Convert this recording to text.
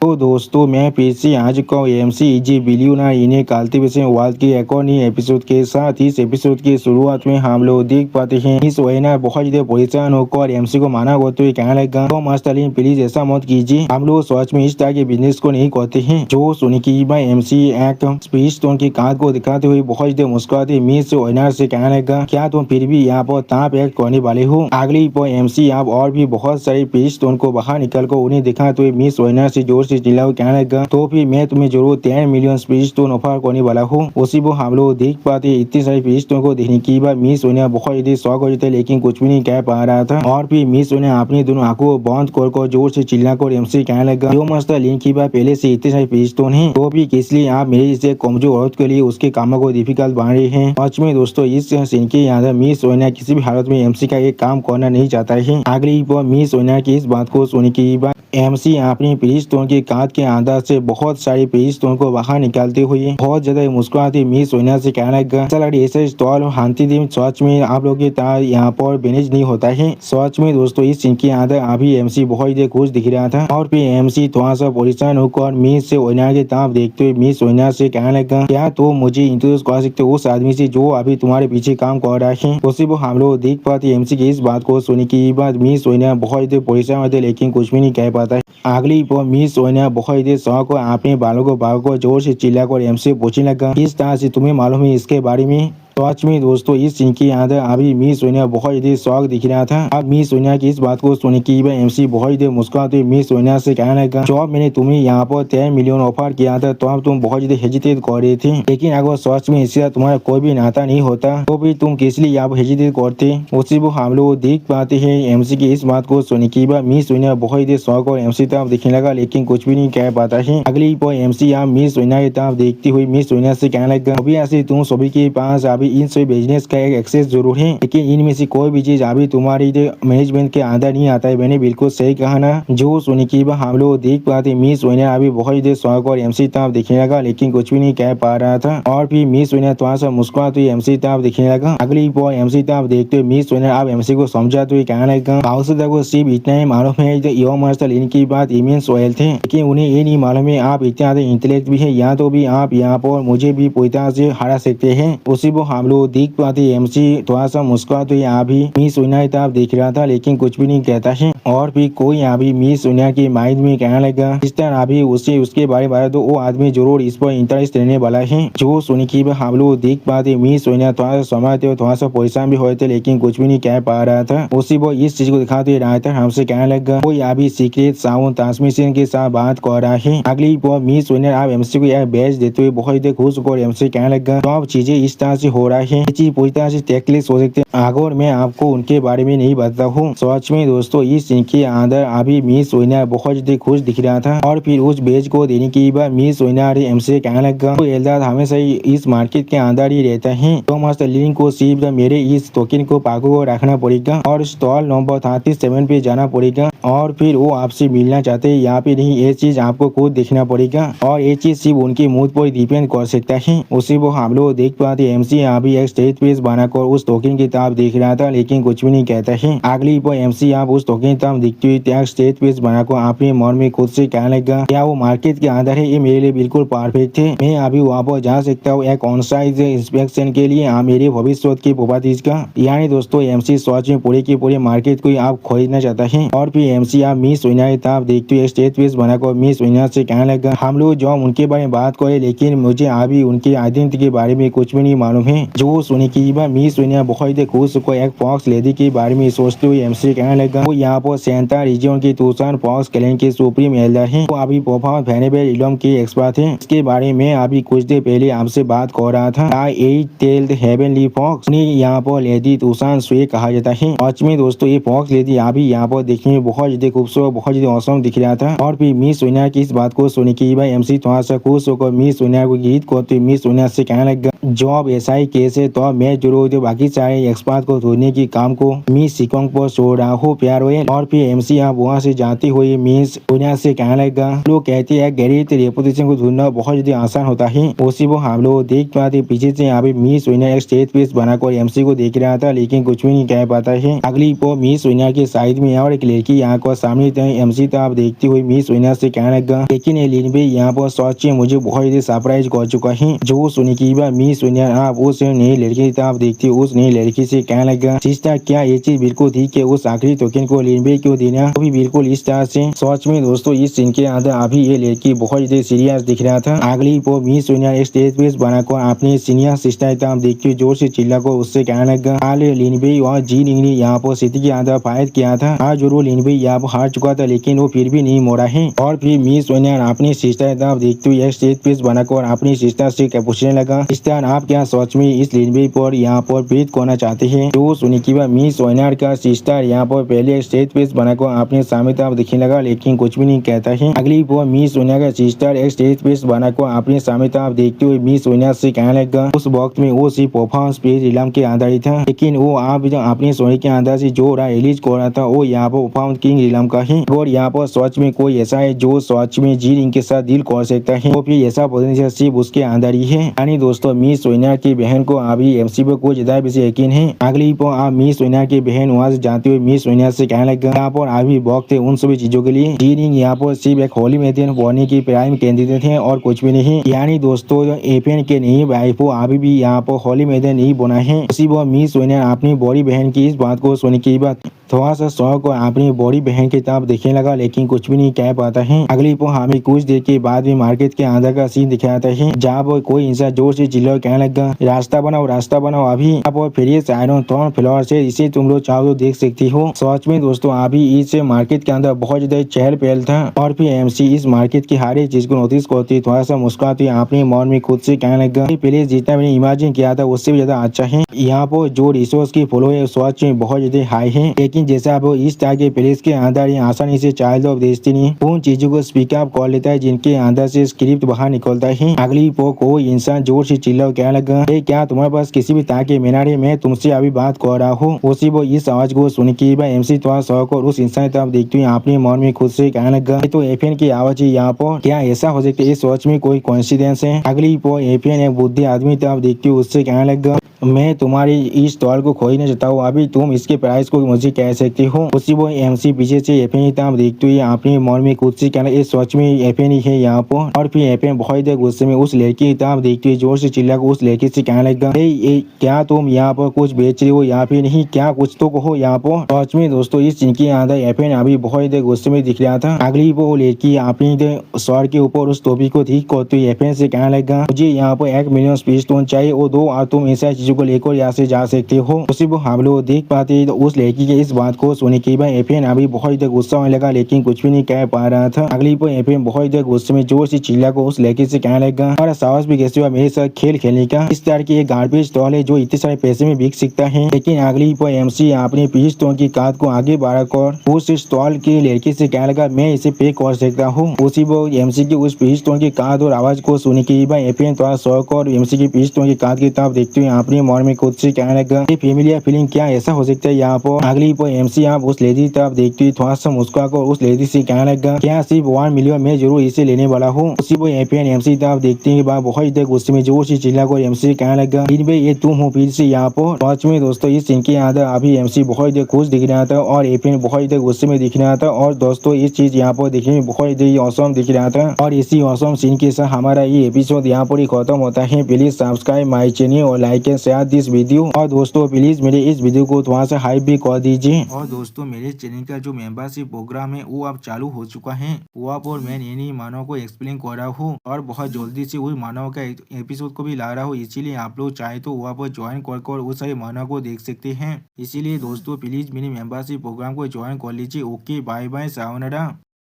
तो दोस्तों मैं फिर से आ चुका हूँ एमसी इजी बिलियनर इन्हें कल्टीवेशन वर्ल्ड के एक और नई एपिसोड के साथ। इस एपिसोड की शुरुआत में हम लोग देख पाते हैं इस ओनर बहुत ही परेशान होकर एमसी को माना करते हुए कहने लगा, तो मास्टर लीन प्लीज ऐसा मत कीजिए, हम लोग सच में इस तरह के बिजनेस को नहीं करते हैं। जो सुनी की एमसी एक स्पीच स्टोन की कार्ड को दिखाते हुए बहुत ही मुस्कुराते मिस ओनर से कहने लगा, क्या तुम फिर भी यहाँ पर ताप एक्ट करने वाले हो। अगली पर एमसी आप और भी बहुत सारे स्पीच स्टोन को बाहर निकल कर उन्हें दिखाते हुए मिस ओनर से जोर से चिल्ला कहने लगा, तो फिर मैं तुम्हें जरूर 10 मिलियन स्पीच स्टोन ऑफर करने वाला हूँ। उसी वो हम लोग देख पाते इतनी सारी स्पीच स्टोन को देखने की बाद मिस ओनर बहुत ही शौक हो जाते लेकिन कुछ भी नहीं कह पा रहा था। और फिर मिस ओनर अपनी दोनों आंखों को बंद कर जोर से चिल्ला कर एमसी कहने लगा, जो मास्टर लिंक की बात पहले से इतने सारे स्पीच स्टोन है, तो भी किस लिए आप मेरे जैसे कमजोर औरत के लिए उसके कामों को डिफिकल्ट बना रहे हैं। सच में दोस्तों इस सीन के यहाँ मिस ओनर किसी भी हालत में एमसी का एक काम करना नहीं चाहता है। अगली पर मिस ओनर की इस बात को सुनने की बाद एमसी अपनी स्पीच स्टोन की कांच के अंदर से बहुत सारी स्पीच स्टोन को बाहर निकालते हुए बहुत ज्यादा मुस्कुराती मिस ओनर से कहने लगा, ऐसा लग ऐसे स्टॉल हांती दिन सच में आप लोग की तरह यहाँ पर मैनेज नहीं होता है। सच में दोस्तों इस सीन के अंदर अभी एमसी बहुत ही खुश दिख रहा था। और फिर एमसी थोड़ा सा परेशान होकर मिस ओनर की तरफ देखते हुए मिस ओनर से कहने लगा, क्या तो मुझे इंट्रोड्यूस कर सकते हो उस आदमी से जो अभी तुम्हारे पीछे काम कर रहा है। उसी वो हम लोग देख पाते एमसी की इस बात को सुनने की बाद मिस ओनर बहुत ही परेशान होते लेकिन कुछ भी नहीं कह पाता। अगली पर मिस ओनर बहुत ही शौक को अपने बालों को जोर से चिल्लाकर एमसी पूछने लगा, इस तरह से तुम्हें मालूम है इसके बारे में। सच में दोस्तों इस सीन के अंदर अभी मिस ओनर बहुत ही शौक दिख रहा था। अब मिस ओनर की इस बात को सुन के एमसी बहुत ही मुस्कुराते मिस ओनर से कहने लगा, जब मैंने तुम्हें यहाँ पर 10 मिलियन ऑफर किया था तो अब तुम बहुत ही हेजिटेट कर रहे थे, लेकिन अगर सच में इससे तुम्हारा कोई भी नाता नहीं होता तो भी तुम किस लिए यहाँ हेजिटेट करते। उसी वो हम लोग देख पाते हैं एमसी की इस बात को सुन के बाद मिस ओनर बहुत ही शौक और एमसी तरफ दिखने लगा लेकिन कुछ भी नहीं कह पाता है। अगली पर एमसी यहाँ मिस ओनर की तरफ देखती हुई मिस ओनर से कहने लगा, अभी ऐसे तुम सभी के पास अभी इन सभी बिजनेस का एक एक्सेस जरूर है, लेकिन इनमें से कोई भी चीज अभी तुम्हारी मैनेजमेंट के अंदर नहीं आता है। मैंने बिल्कुल सही कहा ना। जो सुनी की हम लोग देख पाते मिस ओनर अभी बहुत ही शौक और एमसी तरफ दिखने लगा लेकिन कुछ भी नहीं कह पा रहा था। और फिर मिस ओनर थोड़ा सा मुस्कुराते हुए एमसी तरफ दिखने लगा। अगली बार एमसी तरफ देखते हुए मिस ओनर अब एमसी को समझाते हुए कहने लगा, को सिर्फ इतना ही मालूम है यो मार्शल इनकी बात इमेंस ऑयल थे, लेकिन उन्हें ये नहीं मालूम है आप इतने ज्यादा इंटेलेक्ट भी है, या तो भी आप यहाँ पर मुझे भी पूरी तरह से हरा सकते हैं। उसी को हम लोग देख पाते एमसी थोड़ा सा मुस्कुराते हुए अभी मिस ओनर की तरफ देख रहा था लेकिन कुछ भी नहीं कहता है। और फिर कोई अभी मिस ओनर की माइंड में कहने लगा, इस तरह अभी उसके बारे में तो वो आदमी जरूर इस पर इंटरेस्ट लेने वाला है। जो सुनी की हम लोग देख पाते मिस ओनर थोड़ा सा समझते थोड़ा सा परेशान भी होते लेकिन कुछ भी नहीं कह पा रहा था। उसी वो इस चीज को दिखाते रहा था हमसे कहने लगा, कोई अभी सीक्रेट साउंड ट्रांसमिशन के साथ बात कर रहा है। अगली बार मिस ओनर आप एमसी को यह बैच देते हुए बहुत ही खुश होकर एमसी कहने लगा, तो अब चीजें इस तरह से हो रहा है, पूरी तरह से टेकलेस हो सकते हैं अगर मैं आपको उनके बारे में नहीं बताता हूँ। सच में दोस्तों इस सीन के अंदर अभी मिस ओनर बहुत ही खुश दिख रहा था। और फिर उस बेच को देने की बाद मिस ओनर एमसी कहने लगा, तो एल्दार हमेशा ही इस मार्केट के अंदर ही रहता है, तो मास्टर लिंक को सिर्फ मेरे इस टोकन को पाको को रखना पड़ेगा और स्टॉल नंबर 37 पे जाना पड़ेगा और फिर वो आपसे मिलना चाहते हैं यहाँ पे नहीं, ये चीज आपको खुद देखना पड़ेगा और ये चीज सिर्फ उनके मूड पर डिपेंड कर सकता है। उसी वो हम लोग देख पाते एमसी अभी एक स्टेज पेज बनाकर उस टोकन की तरफ देख रहा था लेकिन कुछ भी नहीं कहता है। अगली पर एमसी आप उस टोकन की तरफ दिखती हुई त्याग स्टेज पेज बनाकर अपने मन में खुद से कहने लगा, क्या वो मार्केट के अंदर है, ये मेरे लिए बिल्कुल परफेक्ट है, मैं अभी वहाँ पर जा सकता हूँ एक ऑन साइट इंस्पेक्शन के लिए मेरे भविष्य की प्रॉपर्टीज का। यानी दोस्तों एमसी सच में पूरे की पूरे मार्केट को आप खरीदना चाहता है। और फिर एमसी आप मिस ओनर की तरफ देखते हुए स्टेज पेज बनाकर मिस ओनर से कहने लगा, हम लोग जो उनके बारे में बात करें लेकिन मुझे अभी उनके आइडेंटिटी के बारे में कुछ भी नहीं मालूम है। जो सुनी की मिस ओनर बहुत ही खुश को एक फॉक्स लेडी के बारे में सोचते हुए एमसी कहने लगा, वो यहाँ पर सेंटा रीजन की तुषार फॉक्स क्लैन के सुप्रीम एल्डर है, वो अभी परफॉर्मेंस वेनेबल इलम के एक्सपर्ट है। इसके बारे में अभी कुछ देर पहले आपसे बात कर रहा था। एट टेल्ड हेवनली फॉक्स यहाँ पर लेडी तुषार स्वे कहा जाता है। सच में दोस्तों ये फॉक्स लेडी अभी यहाँ पर देखने में बहुत ज्यादा खूबसूरत बहुत ज्यादा औसम दिख रहा था। और फिर मिस ओनर की इस बात को सुनी की एमसी थोड़ा सा खुश होकर मिस ओनर को गीत करते मिस ओनर से कहने लगा, जॉब ऐसा ही केस है तो मैं जरूर जो बाकी सारे एक्सपर्ट को ढूंढने की काम को मिस सिकोंग पर छोड़ रहा हूँ प्यार हुए। और फिर एमसी आप वहाँ से जाती हुई मिस ओनर से कहने लगा, लोग कहते हैं गरीब रेपुटेशन को ढूंढना बहुत ज्यादा आसान होता है। उसी वो हम लोग देख पाते पीछे से अभी मिस ओनर एक स्टेज पेज बनाकर एमसी को देख रहा था लेकिन कुछ भी नहीं कह पाता है। अगली पर मिस ओनर के साइड में और एक लड़की यहाँ को सामने एमसी तो आप देखते हुए मिस विनर से कहने लगा, लेकिन लिन भी यहाँ पर सच में मुझे बहुत ही सरप्राइज कर चुका है। जो सुनी की बात मिस विनर आप उस नई लड़की तो आप देखते उस नई लड़की से कहने लगा, सिस्टर क्या ये चीज बिल्कुल ठीक है, उस आखिरी टोकन को लिन भी क्यों देना, अभी बिल्कुल इस तरह से। सच में दोस्तों इस सीन के अंदर अभी ये लड़की बहुत ही सीरियस दिख रहा था। अगली वो मिस विनर एक स्टेज पे बनाकर अपने सीनियर सिस्टर तो आप देखते जोर से चिल्ला को उससे कहने लगा, हाल लिनबे और जी ने यहाँ पर सिटी के अंदर फाइट किया था। आज जरूर लिनबे यहाँ पर हार चुका था, लेकिन वो फिर भी नहीं मोड़ा है। और फिर मिस विनर अपनी सिस्टर आप देखते हुए स्टेज पे बनाकर अपनी सिस्टर से पूछने लगा, सिस्टर आप क्या सच में इस लिनबे पर यहाँ पर प्रीत करना चाहते हैं। तो सुनी की बात मिस विनर का सिस्टर यहाँ पर पहले स्टेज पे बनाकर अपने सामने तो दिखने लगा, लेकिन कुछ भी नहीं कहता है। अगली वो मिस विनर का सिस्टर एक स्टेज पे बनाकर अपने सामने तो देखते हुए मिस विनर से कहने लगा, उस वक्त में वो सिर्फ परफॉर्मेंस पे इलाम के आधारित था, लेकिन वो आप जो अपने सोने के अंदर से जो रिलीज कर रहा था वो यहाँ पर परफॉर्मेंस किंग इलाम का है। और यहाँ पर सच में कोई ऐसा है जो सच में जी रिंग के साथ डील कर सकता है, तो फिर ऐसा पोटेंशियल सिर्फ उसके अंदर ही है। यानी दोस्तों मिस विनर की बहन को अभी एमसी पर कुछ ज्यादा बेसी यकीन है। अगली पर आप मिस विनर की बहन वहाँ से जाते हुए मिस विनर से कहने लगा, यहाँ पर अभी वक्त है उन सभी चीजों के लिए। जी रिंग यहाँ पर सिर्फ एक होली मैदान बनने की प्राइम कैंडिडेट है और कुछ भी नहीं। यानी दोस्तों एफएन के नहीं वाइफ को अभी भी यहाँ पर होली मैदान नहीं बना है। उसी वो मिस विनर अपनी बड़ी बहन की इस बात को सुनने की बात थोड़ा सा शौक को अपनी बड़ी बहन की तरफ देखने लगा, लेकिन कुछ भी नहीं कह पाता है। अगली पर हमें कुछ देर के बाद में मार्केट के अंदर का सीन दिखाता है, जहाँ पर कोई इंसान जोर से चिल्ला कहने लगा, रास्ता बनाओ अभी। आप फिर से आयरन थ्रोन फ्लोर से इसे तुम लोग चाहो तो देख सकती हो। सच में दोस्तों अभी इस मार्केट के अंदर बहुत ज्यादा चहल पहल था, और फिर एमसी इस मार्केट की हर एक चीज को नोटिस करती थोड़ा सा मुस्कुराती अपने मन में खुद से कहने लगा, प्लीज जितना मैंने इमेजिन किया था उससे भी ज्यादा अच्छा है। यहाँ पर जो रिसोर्स की फ्लो है सच में बहुत ज्यादा हाई है, लेकिन जैसे आप इस तरह के प्लेस के अंदर ही आसानी से चाइल्ड ऑफ डेस्टिनी उन चीजों को स्पीक अप कर लेता है जिनके अंदर से स्क्रिप्ट बाहर निकलता है। अगली पो को इंसान जोर से चिल्ला कहने लगा, क्या तुम्हारे पास किसी भी तरह के मैनर है, मैं तुमसे अभी बात कर रहा हूँ। उसी वो इस आवाज को सुन के एमसी थोड़ा शौक और उस इंसान तरफ देखते हुए अपने मन में खुद से कहने लगा, तो एफएन की आवाज है यहाँ पर, क्या ऐसा हो सकता है इस सोच में कोई कोइंसिडेंस है। अगली पो एफएन एक बुद्धि आदमी तरफ देखते हुए उससे कहने लगा, मैं तुम्हारी इस स्टॉल को खोजना चाहता हूँ, अभी तुम इसके प्राइस को मुझे कह सकती हो। उसी वो एमसी पीछे से एफएन तरफ देखते हुए अपने मन में खुद से कहना इस सोच में एफएन ही है यहाँ पर। और फिर एफएन बहुत देर गुस्से में उस लड़की की तरफ देखते हुए जोर से चिल्ला उस लड़की से कहने लगा, क्या तुम यहाँ पर कुछ बेच रही हो या फिर नहीं, क्या कुछ तो कहो यहाँ पर। सच में दोस्तों इस चीज के अंदर एफएन अभी बहुत देर गुस्से में दिख रहा था। अगली वो लड़की अपनी सर के ऊपर उस टोपी को ठीक करते हुए एफएन से कहने लगा, मुझे यहाँ पर 1 मिलियन स्पीड चाहिए और 2 और तुम ऐसा चीजों को लेकर यहाँ से जा सकते हो। उसी वो हम लोग देख पाते तो उस लड़की के इस बात को सुनने के बाद एफएन अभी बहुत देर गुस्सा होने लगा, लेकिन कुछ भी नहीं कह पा रहा था। अगली पर एफएन बहुत देर गुस्से में जोर से चिल्ला को उस लड़की से कहने लगा, और साहस भी कैसे हुआ मेरे साथ खेल खेलने का, इस तरह की एक गार्बेज स्टॉल है जो इतने सारे पैसे में बिक सकता है। लेकिन अगली पर एमसी अपने पीस स्टोन की कार्ड को आगे बढ़ाकर उस स्टॉल की लड़की से कहने लगा, मैं इसे पे कर सकता हूँ। उसी वो एमसी की उस पीस स्टोन की कार्ड और आवाज को सुनने के बाद एफएन थोड़ा शौक और एमसी की पीस स्टोन की कार्ड की तरफ देखते हुए अपने मन में खुद से कहने लगा, ये फेमिलियर फीलिंग क्या ऐसा हो सकता है यहाँ पर। अगली पर एमसी आप उस लेडी तरफ देखते हुए थोड़ा सा मुस्कुरा कर उस लेडी से कहने लगा, क्या सिर्फ 1 मिलियन में जरूर इसे लेने वाला हूँ। उसी वो एफएन एमसी तरफ देखते के बाद बहुत देर गुस्से में जोर से चिल्ला कर एमसी कहने लगा, ये तुम हो फिर से यहाँ पर। सच में दोस्तों इस सीन के अंदर अभी एमसी बहुत देर खुश दिख रहा था और एफएन बहुत देर गुस्से में दिख रहा था, और दोस्तों इस चीज यहाँ पर देखने में बहुत देर औसम दिख रहा था। और इसी औसम सीन के साथ हमारा ये एपिसोड यहाँ पर ही खत्म होता है। प्लीज सब्सक्राइब माई चैनल और like and share this video, और दोस्तों प्लीज मेरे इस वीडियो को थोड़ा सा हाइप भी कर दीजिए। और दोस्तों मेरे चैनल का जो मेंबरशिप प्रोग्राम है वो अब चालू हो चुका है, वो आप और मैं नई मानव को एक्सप्लेन कर रहा हूँ और बहुत जल्दी से उस मानव का एपिसोड को भी ला रहा हूँ। इसीलिए आप लोग चाहे तो वहाँ पर ज्वाइन कर उस सारे मानव को देख सकते हैं। इसीलिए दोस्तों प्लीज मेरी मेंबरशिप प्रोग्राम को ज्वाइन कर लीजिए। Okay bye bye sayonara.